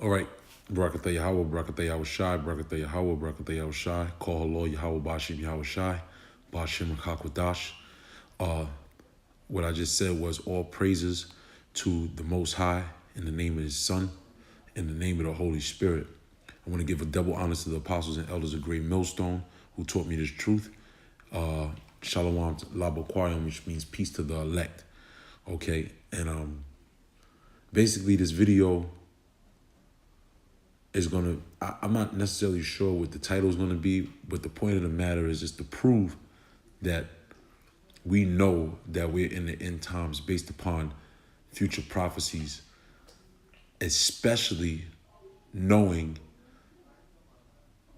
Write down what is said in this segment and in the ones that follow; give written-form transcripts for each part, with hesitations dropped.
All right. Barakatah Yahweh, Barakatah Yahweh Shai, Barakatah Yahweh, Barakatah Yahweh Shai, Call Halor Yahweh Bashim Yahweh Shai, Bashim Hakwadash. What I just said was all praises to the Most High in the name of His Son, in the name of the Holy Spirit. I want to give a double honor to the apostles and elders of Great Millstone who taught me this truth. Shalom Laboquarium, which means peace to the elect. Okay, and basically this video is gonna. I'm not necessarily sure what the title is gonna be, but the point of the matter is just to prove that we know that we're in the end times based upon future prophecies, especially knowing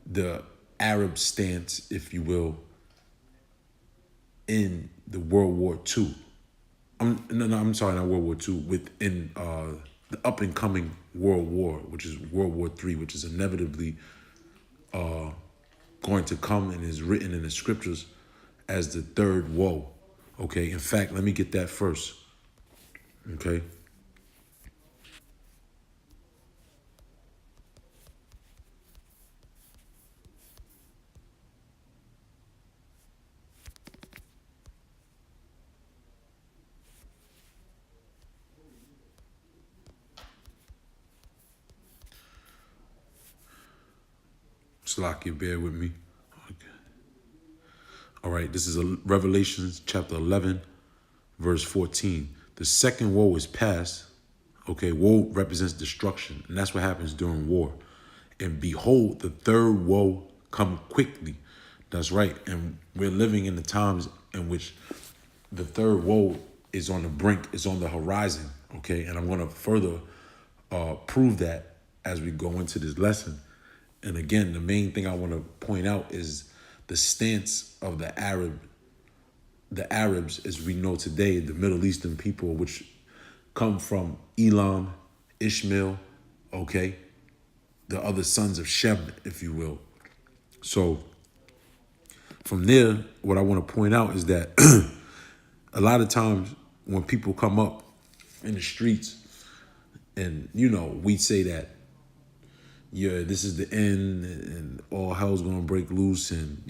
the Arab stance, if you will, in the World War II. I'm sorry, not World War II. Within the up and coming World War, which is World War III, which is inevitably going to come and is written in the scriptures as the third woe. Okay. In fact, let me get that first. Okay. Slakia, bear with me. Okay. All right. This is Revelations chapter 11, verse 14. The second woe is past. Okay. Woe represents destruction. And that's what happens during war. And behold, the third woe come quickly. That's right. And we're living in the times in which the third woe is on the brink, is on the horizon. Okay. And I'm going to further prove that as we go into this lesson. And again, the main thing I want to point out is the stance of the Arabs, as we know today, the Middle Eastern people, which come from Elam, Ishmael, okay, the other sons of Shem, if you will. So from there, what I want to point out is that a lot of times when people come up in the streets and, we say that, yeah, this is the end and all hell's going to break loose. And,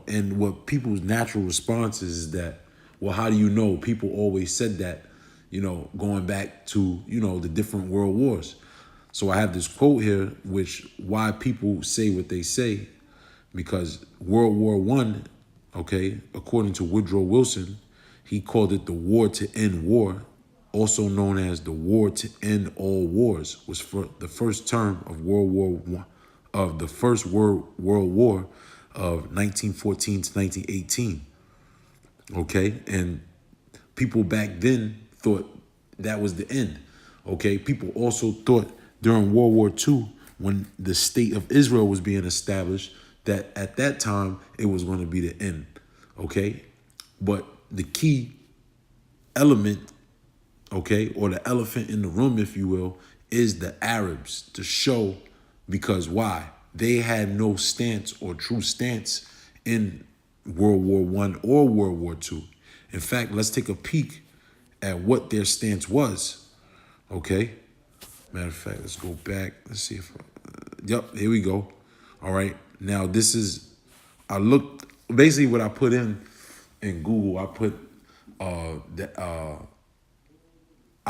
and what people's natural response is that, well, how do you know? People always said that, going back to, the different world wars. So I have this quote here, which why people say what they say, because World War I, okay, according to Woodrow Wilson, he called it the war to end war, also known as the war to end all wars, was for the first term of World War I, of the first World War of 1914 to 1918. Okay, and people back then thought that was the end. Okay, people also thought during World War II, when the state of Israel was being established, that at that time it was going to be the end. Okay, but the key element, okay, or the elephant in the room, if you will, is the Arabs, to show, because why? They had no stance or true stance in World War I or World War II. In fact, let's take a peek at what their stance was, okay? Matter of fact, let's go back. Let's see if, yep, here we go. All right, now this is, I looked, basically what I put in Google, I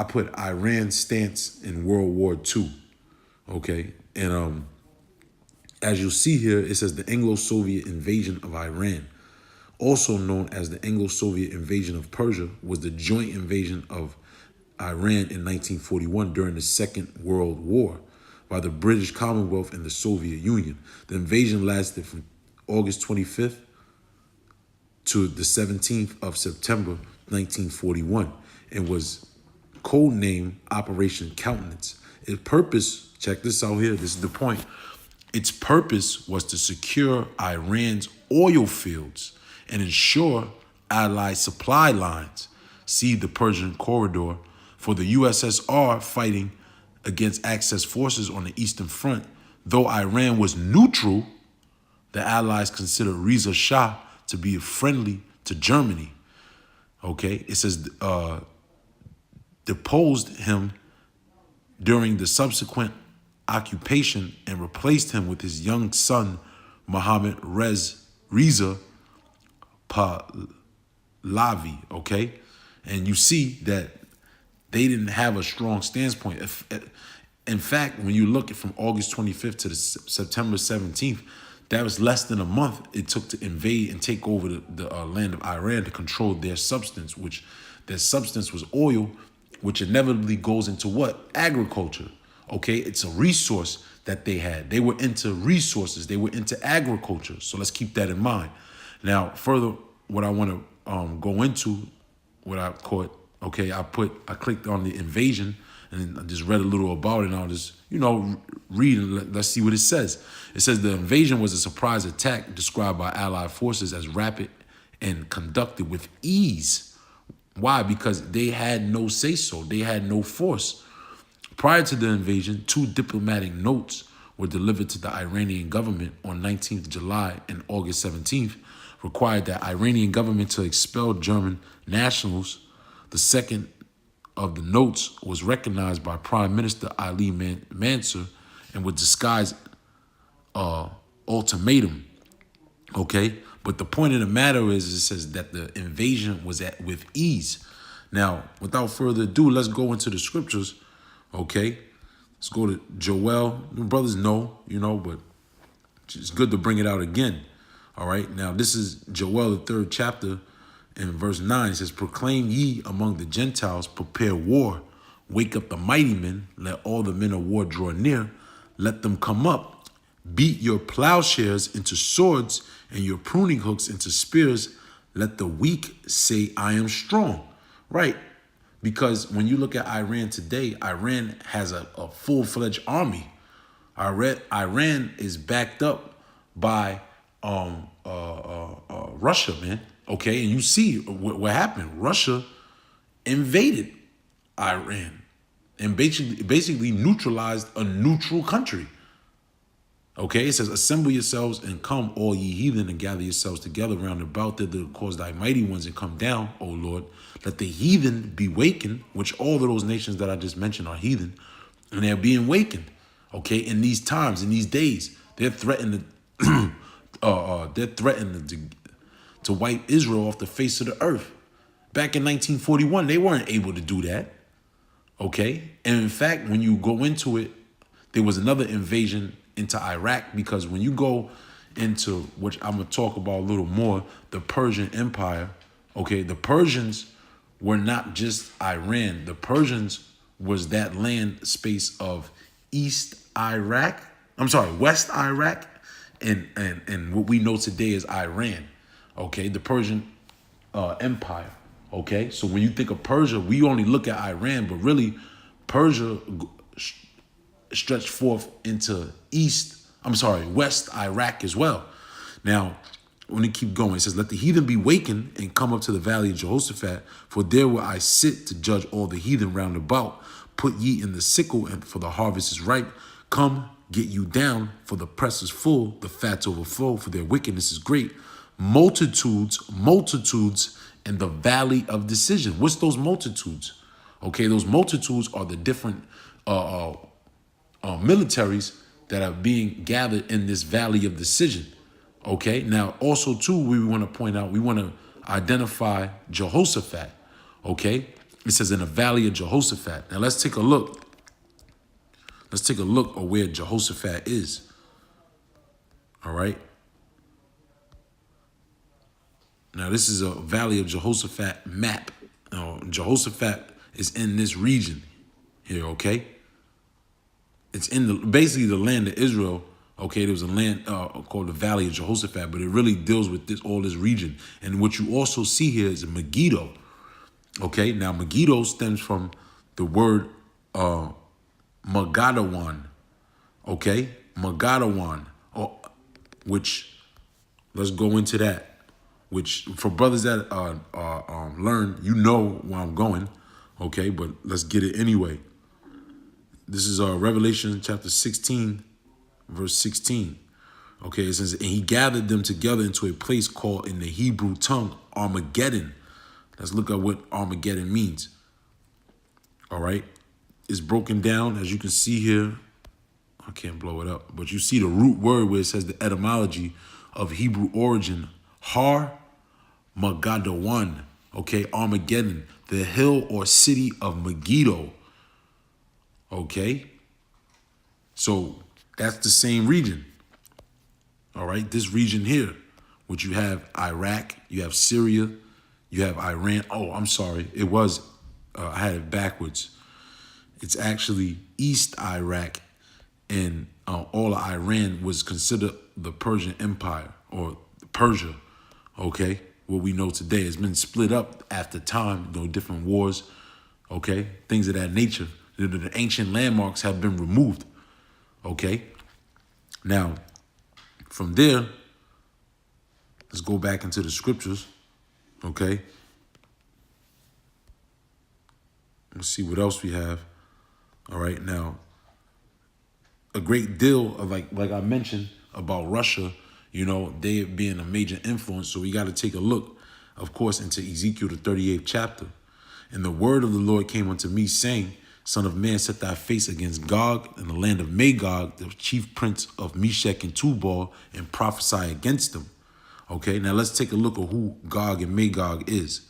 put Iran's stance in World War II, okay? And as you'll see here, it says the Anglo-Soviet invasion of Iran, also known as the Anglo-Soviet invasion of Persia, was the joint invasion of Iran in 1941 during the Second World War by the British Commonwealth and the Soviet Union. The invasion lasted from August 25th to the 17th of September 1941 and was codenamed Operation Countenance. Its purpose, check this out here, this is the point. Its purpose was to secure Iran's oil fields and ensure Allied supply lines, see the Persian Corridor, for the USSR fighting against Axis forces on the Eastern Front. Though Iran was neutral, the Allies considered Reza Shah to be friendly to Germany. Okay, it says deposed him during the subsequent occupation and replaced him with his young son, Muhammad Reza Pahlavi, okay? And you see that they didn't have a strong stance point. In fact, when you look at from August 25th to the September 17th, that was less than a month it took to invade and take over the land of Iran to control their substance, which their substance was oil, which inevitably goes into what? Agriculture. Okay, it's a resource that they had. They were into resources. They were into agriculture. So let's keep that in mind. Now, further, what I want to go into, what I caught, okay, I clicked on the invasion and I just read a little about it, and I'll just, read and let's see what it says. It says the invasion was a surprise attack described by Allied forces as rapid and conducted with ease. Why? Because they had no say-so. They had no force. Prior to the invasion, 2 diplomatic notes were delivered to the Iranian government on 19th July and August 17th, required the Iranian government to expel German nationals. The second of the notes was recognized by Prime Minister Ali Mansour and would disguise ultimatum. Okay, but the point of the matter is, it says that the invasion was with ease. Now, without further ado, let's go into the scriptures. Okay, let's go to Joel. The brothers know, but it's good to bring it out again. All right, now this is Joel, the 3rd chapter, in verse 9. It says, proclaim ye among the Gentiles, prepare war, wake up the mighty men, let all the men of war draw near, let them come up, beat your plowshares into swords and your pruning hooks into spears, let the weak say, I am strong. Right? Because when you look at Iran today, Iran has a full-fledged army. Iran is backed up by Russia, man. Okay, and you see what happened. Russia invaded Iran and basically neutralized a neutral country. Okay, it says, assemble yourselves and come, all ye heathen, and gather yourselves together round about thither to cause thy mighty ones and come down, O Lord. Let the heathen be wakened, which all of those nations that I just mentioned are heathen, and they're being wakened. Okay, in these times, in these days, they're threatening to wipe Israel off the face of the earth. Back in 1941, they weren't able to do that. Okay, and in fact, when you go into it, there was another invasion into Iraq, because when you go into, which I'm going to talk about a little more, the Persian Empire, okay, the Persians were not just Iran. The Persians was that land space of West Iraq, and what we know today is Iran, okay, the Persian Empire, okay? So when you think of Persia, we only look at Iran, but really Persia stretched forth into West Iraq as well. Now, when you keep going, it says, let the heathen be wakened and come up to the valley of Jehoshaphat, for there will I sit to judge all the heathen round about. Put ye in the sickle, and for the harvest is ripe. Come, get you down, for the press is full, the fats overflow, for their wickedness is great. Multitudes in the valley of decision. What's those multitudes? Okay, those multitudes are the different militaries that are being gathered in this valley of decision. Okay, now also too, we want to point out, we want to identify Jehoshaphat. Okay, it says in the valley of Jehoshaphat. Now let's take a look. Let's take a look at where Jehoshaphat is. All right. Now this is a valley of Jehoshaphat map. Now, Jehoshaphat is in this region here. Okay. It's in basically the land of Israel. Okay, there was a land called the Valley of Jehoshaphat, but it really deals with all this region. And what you also see here is Megiddo. Okay, now Megiddo stems from the word Magadawan. Okay, Magadawan, which, let's go into that. Which, for brothers that learn, you know where I'm going. Okay, but let's get it anyway. This is Revelation chapter 16, verse 16. Okay, it says, and he gathered them together into a place called in the Hebrew tongue Armageddon. Let's look at what Armageddon means. All right. It's broken down, as you can see here. I can't blow it up. But you see the root word where it says the etymology of Hebrew origin, Har Magadawan, okay, Armageddon, the hill or city of Megiddo, okay? So that's the same region, all right? This region here, which you have Iraq, you have Syria, you have Iran. Oh, I'm sorry. It was, I had it backwards. It's actually East Iraq, and all of Iran was considered the Persian Empire, or Persia, okay? What we know today has been split up after time, different wars, okay? Things of that nature. The ancient landmarks have been removed, okay? Now, from there, let's go back into the scriptures, okay? Let's see what else we have. All right, now, a great deal of, like I mentioned about Russia, they being a major influence. So we got to take a look, of course, into Ezekiel, the 38th chapter. And the word of the Lord came unto me, saying, Son of man, set thy face against Gog in the land of Magog, the chief prince of Meshech and Tubal, and prophesy against them. Okay, now let's take a look at who Gog and Magog is.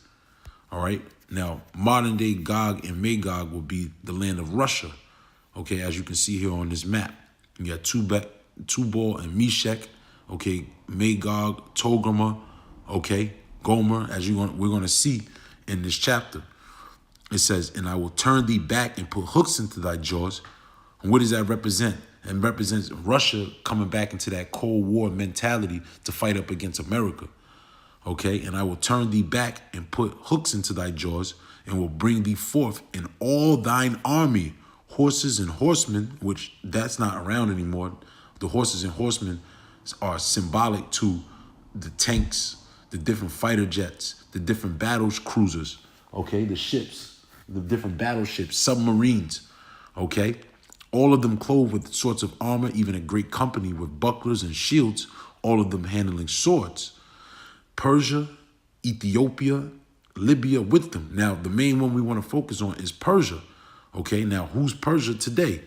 All right, now modern day Gog and Magog will be the land of Russia. Okay, as you can see here on this map, you got Tubal and Meshech. Okay, Magog, Togarmah. Okay, Gomer, as we're going to see in this chapter. It says, and I will turn thee back and put hooks into thy jaws. And what does that represent? It represents Russia coming back into that Cold War mentality to fight up against America. Okay, and I will turn thee back and put hooks into thy jaws, and will bring thee forth in all thine army, horses and horsemen, which that's not around anymore. The horses and horsemen are symbolic to the tanks, the different fighter jets, the different battle cruisers, okay, the ships, the different battleships, submarines, okay? All of them clothed with sorts of armor, even a great company with bucklers and shields, all of them handling swords. Persia, Ethiopia, Libya with them. Now, the main one we want to focus on is Persia. Okay, now who's Persia today?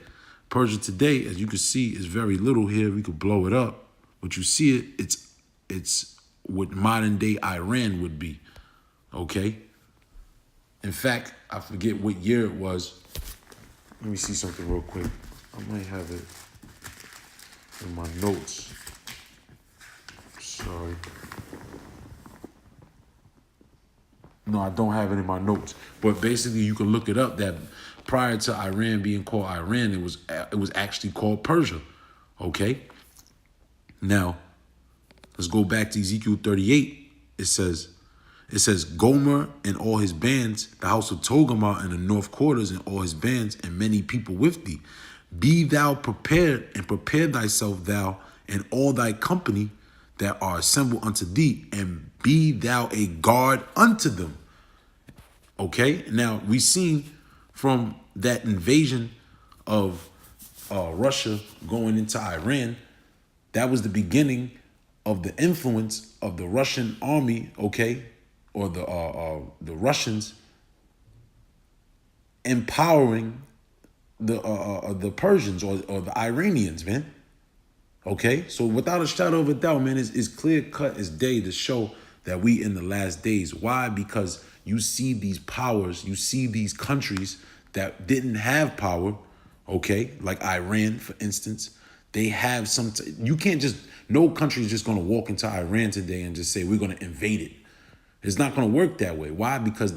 Persia today, as you can see, is very little here. We could blow it up. But you see it, it's what modern day Iran would be. Okay? In fact, I forget what year it was. Let me see something real quick. I might have it in my notes. Sorry. No, I don't have it in my notes. But basically, you can look it up that prior to Iran being called Iran, it was actually called Persia. Okay? Now, let's go back to Ezekiel 38. It says, Gomer and all his bands, the house of Togarmah and the north quarters and all his bands, and many people with thee. Be thou prepared, and prepare thyself, thou and all thy company that are assembled unto thee, and be thou a guard unto them. Okay? Now, we seen from that invasion of Russia going into Iran, that was the beginning of the influence of the Russian army, okay, or the Russians empowering the Persians or the Iranians, man. Okay, so without a shadow of a doubt, man, it's clear cut as day to show that we in the last days. Why? Because you see these powers, you see these countries that didn't have power, okay, like Iran, for instance. They have you can't just, no country is just going to walk into Iran today and just say, we're going to invade it. It's not going to work that way. Why? Because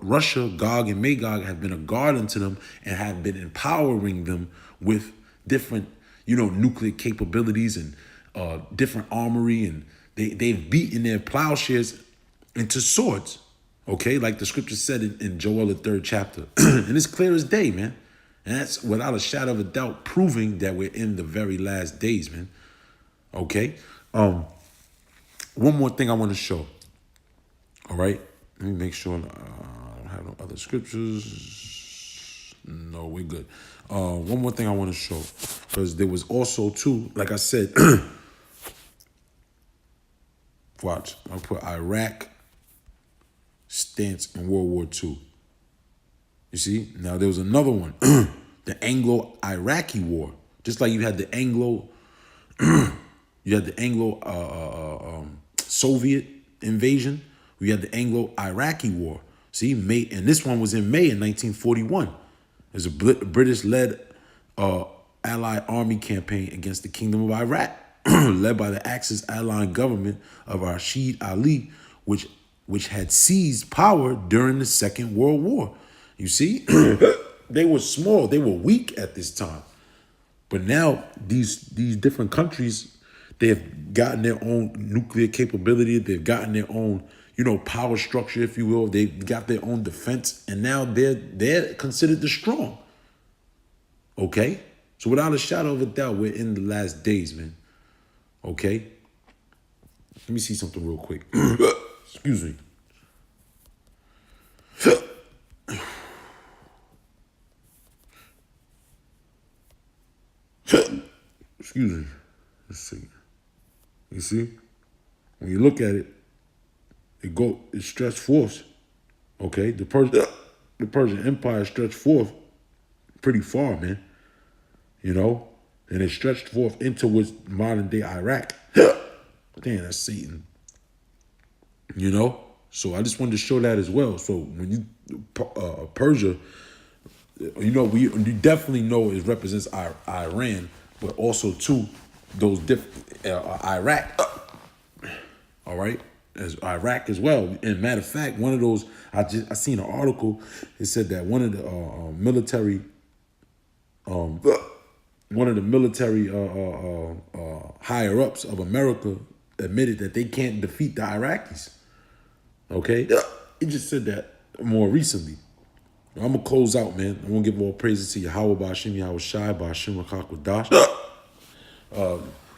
Russia, Gog and Magog have been a guard unto them and have been empowering them with different, nuclear capabilities and different armory. And they've beaten their plowshares into swords. Okay, like the scripture said in Joel, the 3rd chapter. And it's clear as day, man. And that's without a shadow of a doubt proving that we're in the very last days, man. Okay. One more thing I want to show. All right. Let me make sure I don't have no other scriptures. No, we're good. One more thing I want to show. Because there was also, too, like I said, watch. I'll put Iraq stance in World War II. You see? Now, there was another one. the Anglo-Iraqi War. Just like you had the Soviet invasion. We had the Anglo-Iraqi War. See, May, and this one was in May in 1941. There's a British-led Allied army campaign against the Kingdom of Iraq, led by the Axis allied government of Rashid Ali, which had seized power during the Second World War. You see, they were small, they were weak at this time. But now these different countries, they have gotten their own nuclear capability. They've gotten their own, power structure, if you will. They've got their own defense, and now they're considered the strong. Okay, so without a shadow of a doubt, we're in the last days, man. Okay, let me see something real quick. Excuse me. Excuse me. Let's see. You see? When you look at it, it stretched forth. Okay? The Persian Empire stretched forth pretty far, man. And it stretched forth into what's modern day Iraq. Damn, that's Satan. So I just wanted to show that as well. So when Persia, you definitely know it represents Iran, but also too those different Iraq. All right, as Iraq as well. And matter of fact, one of those I seen an article. It said that one of the military higher ups of America admitted that they can't defeat the Iraqis. Okay, it just said that more recently. I'm gonna close out, man. I want to give all praises to Yahweh Ba'Shem, Yahweh Shai, Ba'Shem Rakakwadash.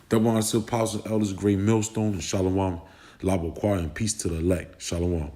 Double honor to Apostle Elders, Great Millstone, and Shalom, Labo Choir, and peace to the elect. Shalom.